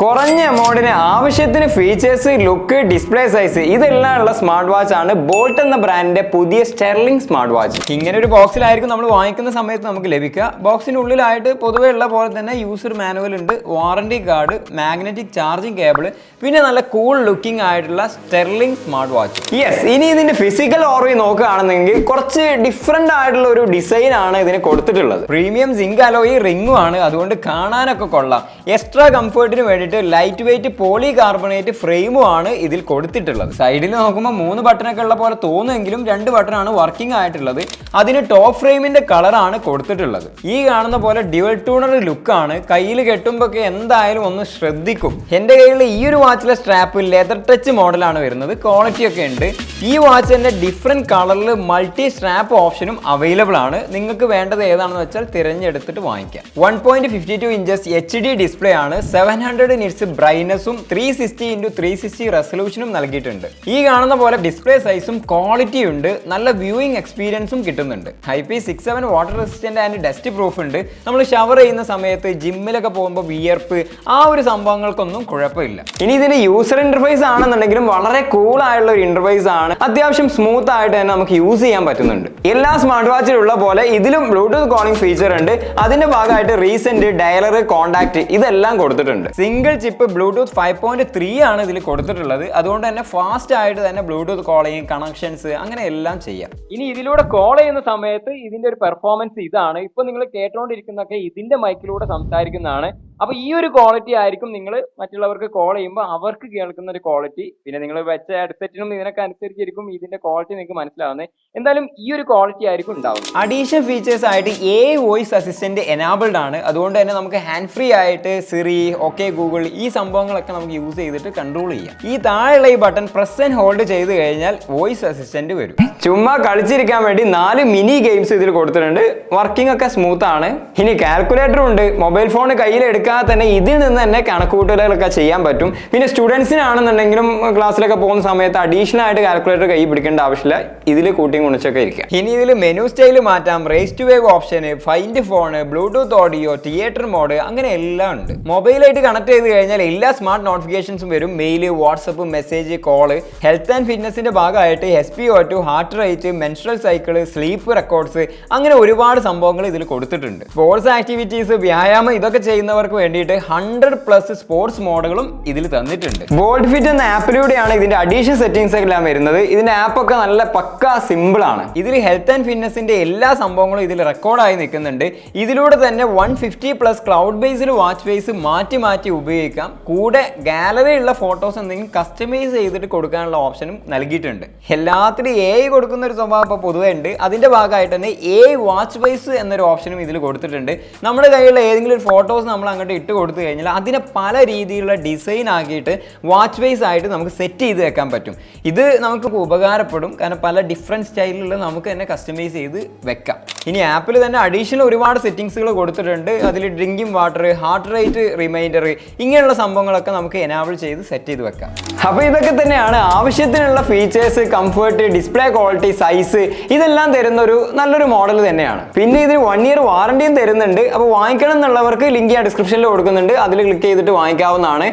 കുറഞ്ഞ എമൗണ്ടിന് ആവശ്യത്തിന് features, look, display size ഇതെല്ലാം ഉള്ള സ്മാർട്ട് വാച്ച് ആണ് ബോൾട്ട് എന്ന ബ്രാൻഡിന്റെ പുതിയ സ്റ്റെർലിംഗ് സ്മാർട്ട് വാച്ച്. ഇങ്ങനെ ഒരു ബോക്സിലായിരിക്കും നമ്മൾ വാങ്ങിക്കുന്ന സമയത്ത് നമുക്ക് ലഭിക്കുക. ബോക്സിനുള്ളിലായിട്ട് പൊതുവെ ഉള്ള പോലെ തന്നെ യൂസർ മാനുവൽ ഉണ്ട്, warranty card, magnetic charging cable, പിന്നെ നല്ല കൂൾ ലുക്കിംഗ് ആയിട്ടുള്ള സ്റ്റെർലിംഗ് സ്മാർട്ട് വാച്ച്. യെസ്, ഇനി ഇതിന്റെ ഫിസിക്കൽ ഓർവി നോക്കുകയാണെന്നെങ്കിൽ കുറച്ച് ഡിഫറെന്റ് ആയിട്ടുള്ള ഒരു ഡിസൈൻ ആണ് ഇതിന് കൊടുത്തിട്ടുള്ളത്. പ്രീമിയം സിങ്ക് അലോയി റിംഗും ആണ്, അതുകൊണ്ട് കാണാനൊക്കെ കൊള്ളാം. എക്സ്ട്രാ കംഫർട്ടിന് വേണ്ടി ലൈറ്റ് വെയിറ്റ് പോളി കാർബണേറ്റ് ഫ്രെയിമും ആണ് ഇതിൽ കൊടുത്തിട്ടുള്ളത്. സൈഡിൽ നോക്കുമ്പോൾ 3 ബട്ടണൊക്കെ ഉള്ള പോലെ തോന്നുമെങ്കിലും 2 ബട്ടണാണ് വർക്കിംഗ് ആയിട്ടുള്ളത്. അതിന് ടോപ്പ് ഫ്രെയിമിന്റെ കളറാണ് കൊടുത്തിട്ടുള്ളത്. ഈ കാണുന്ന പോലെ ഡ്യുവൽ ടൂണർ ലുക്കാണ്. കയ്യിൽ കെട്ടുമ്പോൾ എന്തായാലും ഒന്ന് ശ്രദ്ധിക്കും. എൻ്റെ കയ്യിൽ ഈ ഒരു വാച്ചിലെ സ്ട്രാപ്പ് ലെതർ ടച്ച് മോഡലാണ് വരുന്നത്. ക്വാളിറ്റി ഒക്കെ ഉണ്ട്. ഈ വാച്ച് തന്നെ ഡിഫറെന്റ് കളറിൽ മൾട്ടി സ്ട്രാപ്പ് ഓപ്ഷനും അവൈലബിൾ ആണ്. നിങ്ങൾക്ക് വേണ്ടത് ഏതാണെന്ന് വെച്ചാൽ തിരഞ്ഞെടുത്തിട്ട് വാങ്ങിക്കാം. 1.52 ഇഞ്ചസ് HD ഡിസ്പ്ലേ ആണ്. 700 നിറ്റ്സ് ബ്രൈറ്റ്നസും 360x360 റെസൊല്യൂഷനും നൽകിയിട്ടുണ്ട്. ഈ കാണുന്ന പോലെ ഡിസ്പ്ലേ സൈസും ക്വാളിറ്റി ഉണ്ട്. നല്ല വ്യൂയിങ് എക്സ്പീരിയൻസും കിട്ടുന്നുണ്ട്. IP67 water resistant and dust proof ഉണ്ട്. നമ്മൾ ഷവർ ചെയ്യുന്ന സമയത്ത് ജിമ്മിലൊക്കെ പോകുമ്പോൾ വിയർപ്പ് ആ ഒരു സംഭവങ്ങൾക്കൊന്നും കുഴപ്പമില്ല. ഇനി ഇതിന്റെ യൂസർ ഇന്റർഫേസ് ആണെന്നുണ്ടെങ്കിലും വളരെ കൂൾ ആയിട്ടുള്ള ഒരു ഇന്റർഫേസ് ആണ്. അത്യാവശ്യം സ്മൂത്ത് ആയിട്ട് തന്നെ നമുക്ക് യൂസ് ചെയ്യാൻ പറ്റുന്നുണ്ട്. എല്ലാ സ്മാർട്ട് വാച്ചിലുള്ള പോലെ ഇതിലും ബ്ലൂടൂത്ത് കോളിംഗ് ഫീച്ചർ ഉണ്ട്. അതിന്റെ ഭാഗമായിട്ട് റീസെന്റ്, ഡയലർ, കോൺടാക്ട് ഇതെല്ലാം കൊടുത്തിട്ടുണ്ട്. സിംഗിൾ ചിപ്പ് ബ്ലൂടൂത്ത് 5.3 ആണ് ഇതിൽ കൊടുത്തിട്ടുള്ളത്. അതുകൊണ്ട് തന്നെ ഫാസ്റ്റ് ആയിട്ട് തന്നെ ബ്ലൂടൂത്ത് കോളിംഗ്, കണക്ഷൻസ് അങ്ങനെ എല്ലാം ചെയ്യാം. ഇനി ഇതിലൂടെ കോൾ ചെയ്യുന്ന സമയത്ത് ഇതിന്റെ ഒരു പെർഫോമൻസ് ഇതാണ്. ഇപ്പൊ നിങ്ങൾ കേട്ടോണ്ടിരിക്കുന്നതൊക്കെ ഇതിന്റെ മൈക്കിലൂടെ സംസാരിക്കുന്നതാണ്. അപ്പൊ ഈ ഒരു ക്വാളിറ്റി ആയിരിക്കും നിങ്ങൾ മറ്റുള്ളവർക്ക് കോൾ ചെയ്യുമ്പോൾ അവർക്ക് കേൾക്കുന്ന ഒരു ക്വാളിറ്റി. പിന്നെ നിങ്ങൾ വെച്ച ഹെഡ്സെറ്റിനും ഇതിനൊക്കെ അനുസരിച്ചിരിക്കും ഇതിന്റെ ക്വാളിറ്റി നിങ്ങൾക്ക് മനസ്സിലാവുന്നത്. എന്തായാലും ഈ ഒരു ക്വാളിറ്റി ആയിരിക്കും ഉണ്ടാവും. അഡീഷണൽ ഫീച്ചേഴ്സ് ആയിട്ട് AI വോയിസ് അസിസ്റ്റന്റ് എനാബിൾഡ് ആണ്. അതുകൊണ്ട് തന്നെ നമുക്ക് ഹാൻഡ് ഫ്രീ ആയിട്ട് സിറി, ഓക്കെ ഗൂഗിൾ ഈ സംഭവങ്ങളൊക്കെ നമുക്ക് യൂസ് ചെയ്തിട്ട് കൺട്രോൾ ചെയ്യാം. ഈ താഴെയുള്ള ഈ ബട്ടൺ പ്രസ് ആൻഡ് ഹോൾഡ് ചെയ്ത് കഴിഞ്ഞാൽ വോയിസ് അസിസ്റ്റന്റ് വരും. ചുമ്മാ കളിച്ചിരിക്കാൻ വേണ്ടി 4 മിനി ഗെയിംസ് ഇതിൽ കൊടുത്തിട്ടുണ്ട്. വർക്കിംഗ് ഒക്കെ സ്മൂത്ത് ആണ്. ഇനി കാൽക്കുലേറ്റർ ഉണ്ട്. മൊബൈൽ ഫോൺ കയ്യിലെടുക്കാൻ തന്നെ ഇതിൽ നിന്ന് തന്നെ കണക്കുകൂട്ടലുകളൊക്കെ ചെയ്യാൻ പറ്റും. പിന്നെ സ്റ്റുഡൻസിനാണെന്നുണ്ടെങ്കിലും ക്ലാസ്സിലൊക്കെ പോകുന്ന സമയത്ത് അഡീഷണൽ ആയിട്ട് കാൽക്കുലേറ്റർ കൈ പിടിക്കേണ്ട ആവശ്യമില്ല. ഇതിൽ കൂട്ടിയും കുണിച്ചൊക്കെ ഇരിക്കാം. ഇനി ഇതിൽ മെനു സ്റ്റൈൽ മാറ്റാം, raise to wake option, find phone, Bluetooth audio, theatre mode അങ്ങനെ എല്ലാം ഉണ്ട്. മൊബൈലായിട്ട് കണക്ട് ചെയ്ത് കഴിഞ്ഞാൽ എല്ലാ സ്മാർട്ട് നോട്ടിഫിക്കേഷൻസും വരും. Mail, WhatsApp, message, call. Health and ഫിറ്റ്നസിന്റെ ഭാഗമായിട്ട് SpO2, heart rate, menstrual cycle, sleep records അങ്ങനെ ഒരുപാട് സംഭവങ്ങൾ ഇതിൽ കൊടുത്തിട്ടുണ്ട്. സ്പോർട്സ് ആക്ടിവിറ്റീസ്, വ്യായാമം ഇതൊക്കെ ചെയ്യുന്നവർക്ക് വേണ്ടിയിട്ട് 100+ സ്പോർട്സ് മോഡുകളും ഇതിൽ തന്നിട്ടുണ്ട്. ബോൾട്ട് ഫിറ്റ് എന്ന ആപ്പിലൂടെയാണ് ഇതിന്റെ അഡീഷണൽ സെറ്റിംഗ്സ് എല്ലാം വരുന്നത്. ഇതിന്റെ ആപ്പ് ഒക്കെ നല്ല പക്കാ സിമ്പിൾ ആണ്. ഇതിൽ ഹെൽത്ത് ആൻഡ് ഫിറ്റ്നസിന്റെ എല്ലാ സംഭവങ്ങളും ഇതിൽ റെക്കോർഡായി നിൽക്കുന്നുണ്ട്. ഇതിലൂടെ തന്നെ 150+ ക്ലൗഡ് ബേസ്ഡ് വാച്ച് ഫേസ് മാറ്റി മാറ്റി ഉപയോഗിക്കാം. കൂടെ ഗാലറി ഉള്ള ഫോട്ടോസ് എന്തെങ്കിലും കസ്റ്റമൈസ് ചെയ്തിട്ട് കൊടുക്കാനുള്ള ഓപ്ഷനും നൽകിയിട്ടുണ്ട്. എല്ലാത്തിലും AI കൊടുക്കുന്ന ഒരു സ്വഭാവം ഇപ്പോൾ പൊതുവെ ഉണ്ട്. അതിന്റെ ഭാഗമായിട്ട് തന്നെ AI വാച്ച് ഫേസ് എന്നൊരു ഓപ്ഷനും ഇതിൽ കൊടുത്തിട്ടുണ്ട്. നമ്മുടെ കയ്യിലുള്ള ഏതെങ്കിലും ഒരു ഫോട്ടോസ് നമ്മൾ അങ്ങോട്ട് ഇട്ട് കൊടുത്തു കഴിഞ്ഞാൽ അതിനെ പല രീതിയിലുള്ള ഡിസൈൻ ആക്കിയിട്ട് വാച്ച് ഫേസ് ആയിട്ട് നമുക്ക് സെറ്റ് ചെയ്ത് വെക്കാൻ പറ്റും. ഇത് നമുക്ക് ഉപകാരപ്പെടും. കാരണം പല ഡിഫറെൻറ്റ് സ്റ്റൈലിലുള്ള നമുക്ക് തന്നെ കസ്റ്റമൈസ് ചെയ്ത് വെക്കാം. ഇനി ആപ്പിൽ തന്നെ അഡീഷണൽ ഒരുപാട് സെറ്റിംഗ്സുകൾ കൊടുത്തിട്ടുണ്ട്. അതിൽ drinking water, heart rate reminder ഇങ്ങനെയുള്ള സംഭവങ്ങളൊക്കെ നമുക്ക് എനാബിൾ ചെയ്ത് സെറ്റ് ചെയ്ത് വെക്കാം. അപ്പോൾ ഇതൊക്കെ തന്നെയാണ് ആവശ്യത്തിനുള്ള features, comfort, display quality, size ഇതെല്ലാം തരുന്ന ഒരു നല്ലൊരു മോഡൽ തന്നെയാണ്. പിന്നെ ഇതിന് 1 ഇയർ വാറണ്ടിയും തരുന്നുണ്ട്. അപ്പോൾ വാങ്ങിക്കണം എന്നുള്ളവർക്ക് ലിങ്ക് ഞാൻ ഡിസ്ക്രിപ്ഷനിൽ കൊടുക്കുന്നുണ്ട്. അതിൽ ക്ലിക്ക് ചെയ്തിട്ട് വാങ്ങിക്കാവുന്നതാണ്.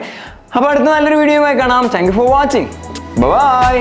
അപ്പോൾ അടുത്ത നല്ലൊരു വീഡിയോയുമായി കാണാം. Thank you for watching. By.